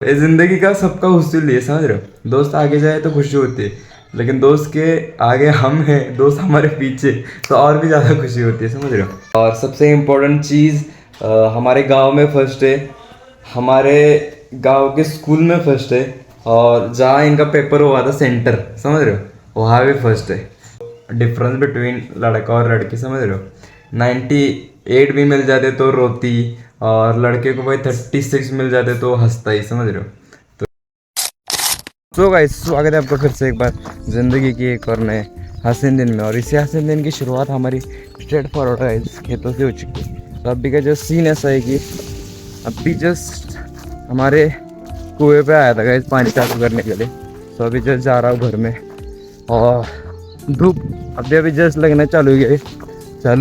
ये जिंदगी का सबका उसूल है, समझ रहे हो। दोस्त आगे जाए तो खुशी होती है, लेकिन दोस्त के आगे हम हैं, दोस्त हमारे पीछे, तो और भी ज़्यादा खुशी होती है, समझ रहे हो। और सबसे इम्पोर्टेंट चीज़, हमारे गांव में फर्स्ट है, हमारे गांव के स्कूल में फर्स्ट है, और जहाँ इनका पेपर हुआ था सेंटर, समझ रहे हो, वहाँ भी फर्स्ट है। डिफरेंस बिटवीन लड़का और लड़की, समझ रहे हो। 98 भी मिल जाते तो रोती, और लड़के को भाई 36 मिल जाते तो हंसता ही, समझ रहे हो। तो गाइस, स्वागत है आपका फिर से एक बार ज़िंदगी की एक और नए हसीन दिन में। और इसी हसीन दिन की शुरुआत हमारी स्ट्रेट फॉरवर्ड गाइस खेतों से हो चुकी है। तो अभी का जो सीन ऐसा है कि अभी जस्ट हमारे कुएं पे आया था गाइस पानी चालू करने के लिए। तो अभी जस्ट जा रहा हूँ घर में, और धूप अभी जस्ट लगना चालू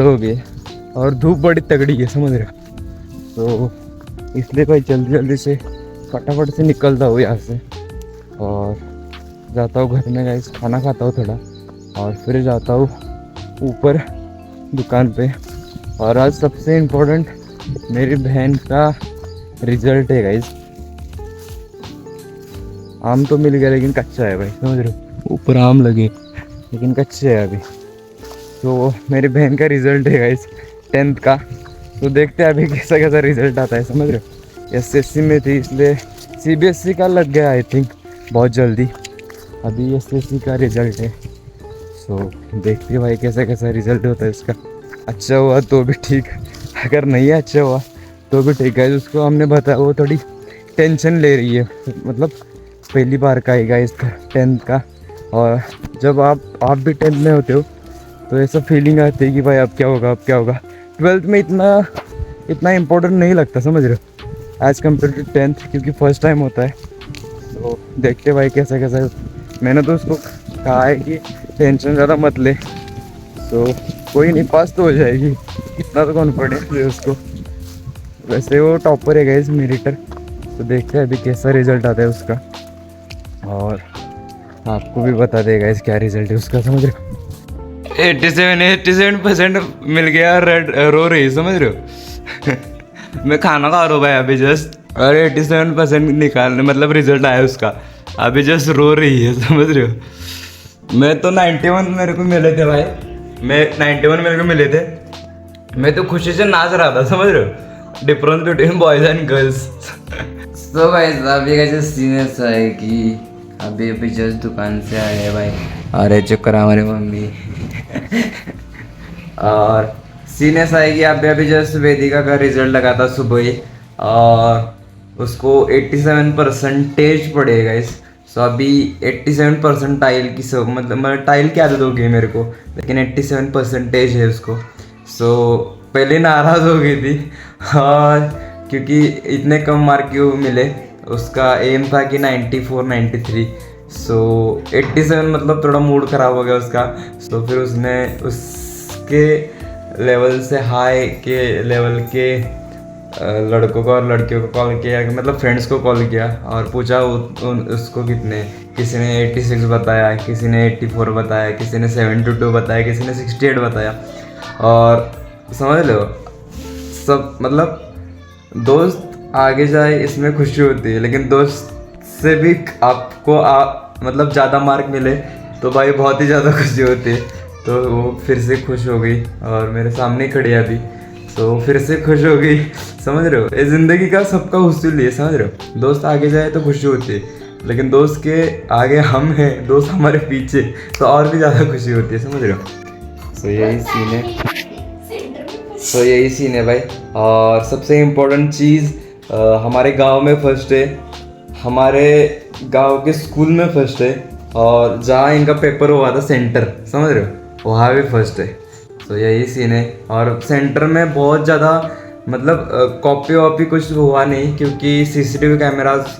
हो गई, और धूप बड़ी तगड़ी है, समझ रहे हो। तो इसलिए भाई जल्दी से फटाफट से निकलता हूँ यहाँ से, और जाता हूँ घर में गाइस, खाना खाता हूँ थोड़ा, और फिर जाता हूँ ऊपर दुकान पे। और आज सबसे इम्पोर्टेंट मेरी बहन का रिजल्ट है गाइस। आम तो मिल गया लेकिन कच्चा है भाई, समझ रहे हो। ऊपर आम लगे लेकिन कच्चे है अभी। तो मेरी बहन का रिजल्ट है गाइस 10th का। तो देखते हैं अभी कैसा रिजल्ट आता है, समझ रहे हो। एसएससी में थी इसलिए सीबीएसई का लग गया आई थिंक बहुत जल्दी। अभी एसएससी का रिजल्ट है, सो देखते हैं भाई कैसा रिजल्ट होता है इसका। अच्छा हुआ तो भी ठीक, अगर नहीं अच्छा हुआ तो भी ठीक है। उसको हमने बताया, वो थोड़ी टेंशन ले रही है, मतलब पहली बार का आएगा इसका 10th का। और जब आप भी 10th में होते हो तो ऐसा फीलिंग आती है कि भाई अब क्या होगा। 12th में इतना इम्पोर्टेंट नहीं लगता, समझ रहे हो, एज़ कम्पेयर टू 10th, क्योंकि फर्स्ट टाइम होता है। तो देखते भाई कैसा मैंने तो उसको कहा है कि टेंशन ज़्यादा मत ले, तो कोई नहीं, पास तो हो जाएगी, इतना तो कॉन्फिडेंस है उसको। वैसे वो टॉपर है गाइस मेरिटर। तो देखते हैं अभी कैसा रिजल्ट आता है उसका, और आपको भी बता देगा इस क्या रिजल्ट है उसका, समझ रहे हो। 87% मिल गया, रेड रो रही, समझ रहे हो। मैं खाना खा रहा हूँ भाई अभी जस्ट, और 87% निकालने मतलब रिजल्ट आया उसका, अभी जस्ट रो रही है, समझ रहे हो। मैं तो 91 मेरे को मिले थे भाई, मैं 91 मेरे को मिले थे, मैं तो खुशी से नाच रहा था, समझ रहे हो। Difference between boys and girls. तो भाई अभी का जो सीन ऐसा है कि अभी जस्ट दुकान से आए हैं भाई, अरे चक्कर हमारी मम्मी। और सीन ऐसा है कि अभी जस्ट वेदिका का रिजल्ट लगा था सुबह ही, और उसको 87 परसेंटेज पड़ेगा इस। सो अभी 87 परसेंटाइल की सब मतलब टाइल की आदत हो गई मेरे को, लेकिन 87 परसेंटेज है उसको। सो पहले नाराज़ हो गई थी, और क्योंकि इतने कम मार्क क्यों मिले, उसका एम था कि 94 93। सो 87 मतलब थोड़ा मूड ख़राब हो गया उसका। सो फिर उसने उसके लेवल से हाई के लेवल के लड़कों को और लड़कियों को कॉल किया, मतलब फ्रेंड्स को कॉल किया, और पूछा उसको कितने। किसी ने 86 बताया, किसी ने 84 बताया, किसी ने 72 बताया, किसी ने 68 बताया। और समझ लो सब, मतलब दोस्त आगे जाए इसमें खुशी होती है, लेकिन दोस्त से भी आपको मतलब ज़्यादा मार्क मिले तो भाई बहुत ही ज़्यादा खुशी होती है। तो वो फिर से खुश हो गई, और मेरे सामने खड़ी है अभी, तो फिर से खुश हो गई, समझ रहे हो। ये ज़िंदगी का सबका उसूल है, समझ रहे हो। दोस्त आगे जाए तो खुशी होती है, लेकिन दोस्त के आगे हम हैं, दोस्त हमारे पीछे, तो और भी ज़्यादा खुशी होती है, समझ रहे हो। सो यही सीन है भाई। और सबसे इम्पोर्टेंट चीज़, हमारे गांव में फर्स्ट है, हमारे गांव के स्कूल में फर्स्ट है, और जहाँ इनका पेपर हुआ था सेंटर, समझ रहे हो, वहाँ भी फर्स्ट है। तो यही सीन है। और सेंटर में बहुत ज़्यादा मतलब कॉपी वॉपी कुछ हुआ नहीं, क्योंकि सीसीटीवी कैमरास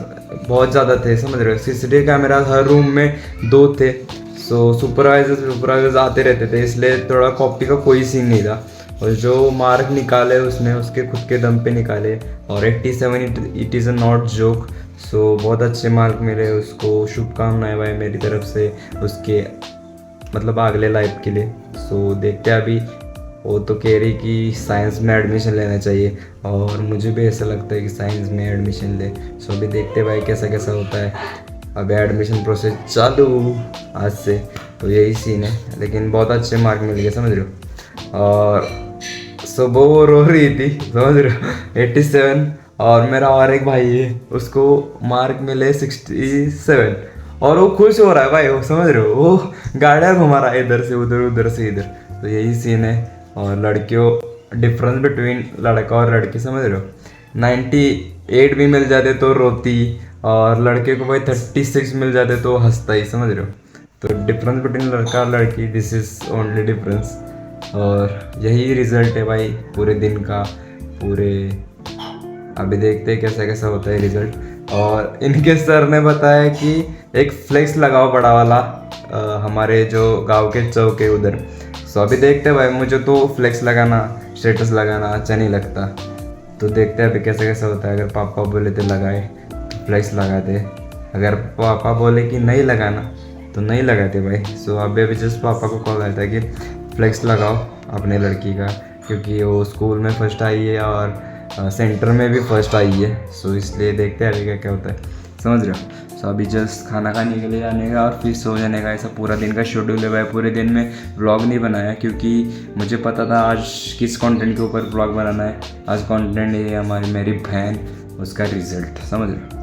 बहुत ज़्यादा थे, समझ रहे हो। सीसीटीवी कैमरास हर रूम में 2 थे। सो सुपरवाइजर्स आते रहते थे, इसलिए थोड़ा कॉपी का कोई सीन नहीं था। और जो मार्क निकाले उसने उसके खुद के दम पे निकाले, और 87 it is a not joke. So बहुत अच्छे मार्क मिले उसको, शुभकामनाएं भाई मेरी तरफ से उसके मतलब अगले लाइफ के लिए। सो देखते हैं अभी वो तो कह रही कि साइंस में एडमिशन लेना चाहिए और मुझे भी ऐसा लगता है कि साइंस में एडमिशन ले। सो अभी देखते भाई कैसा कैसा होता है। अभी एडमिशन प्रोसेस चालू आज से, तो यही सीन है। लेकिन बहुत अच्छे मार्क मिल गए, समझ रहे हो। और सुबह वो रो रही थी, समझ रहे हो, 87। और मेरा और एक भाई है, उसको मार्क मिले 67 और वो खुश हो रहा है भाई, वो समझ रहे हो, वो गाड़ियाँ घुमा रहा है इधर से उधर उधर से इधर। तो यही सीन है। और लड़कियों, डिफरेंस बिटवीन लड़का और लड़की, समझ रहे हो, 98 भी मिल जाते तो रोती, और लड़के को भाई 36 मिल जाते तो हंसता ही, समझ रहे हो। तो डिफरेंस बिटवीन लड़का और लड़की, दिस इज ओनली डिफरेंस। और यही रिजल्ट है भाई पूरे दिन का, पूरे। अभी देखते हैं कैसा कैसा होता है रिजल्ट। और इनके सर ने बताया कि एक फ्लेक्स लगाओ बड़ा वाला हमारे जो गांव के चौक है उधर। सो अभी देखते हैं भाई, मुझे तो फ्लेक्स लगाना, स्टेटस लगाना अच्छा नहीं लगता। तो देखते हैं अभी कैसा कैसा होता है। अगर पापा बोले तो लगाए तो फ्लेक्स लगाते, अगर पापा बोले कि नहीं लगाना तो नहीं लगाते भाई। सो अभी जस्ट पापा को कॉल आया था कि फ्लेक्स लगाओ अपने लड़की का, क्योंकि वो स्कूल में फर्स्ट आई है और सेंटर में भी फर्स्ट आई है। सो इसलिए देखते हैं अभी क्या क्या होता है, समझ रहे हो। सो अभी जस्ट खाना खाने के लिए जाने का और फिर सो जाने का, ऐसा पूरा दिन का शेड्यूल है भाई। पूरे दिन में व्लॉग नहीं बनाया क्योंकि मुझे पता था आज किस कंटेंट के ऊपर व्लॉग बनाना है। आज कंटेंट है हमारी मेरी बहन, उसका रिजल्ट, समझ रहे हो।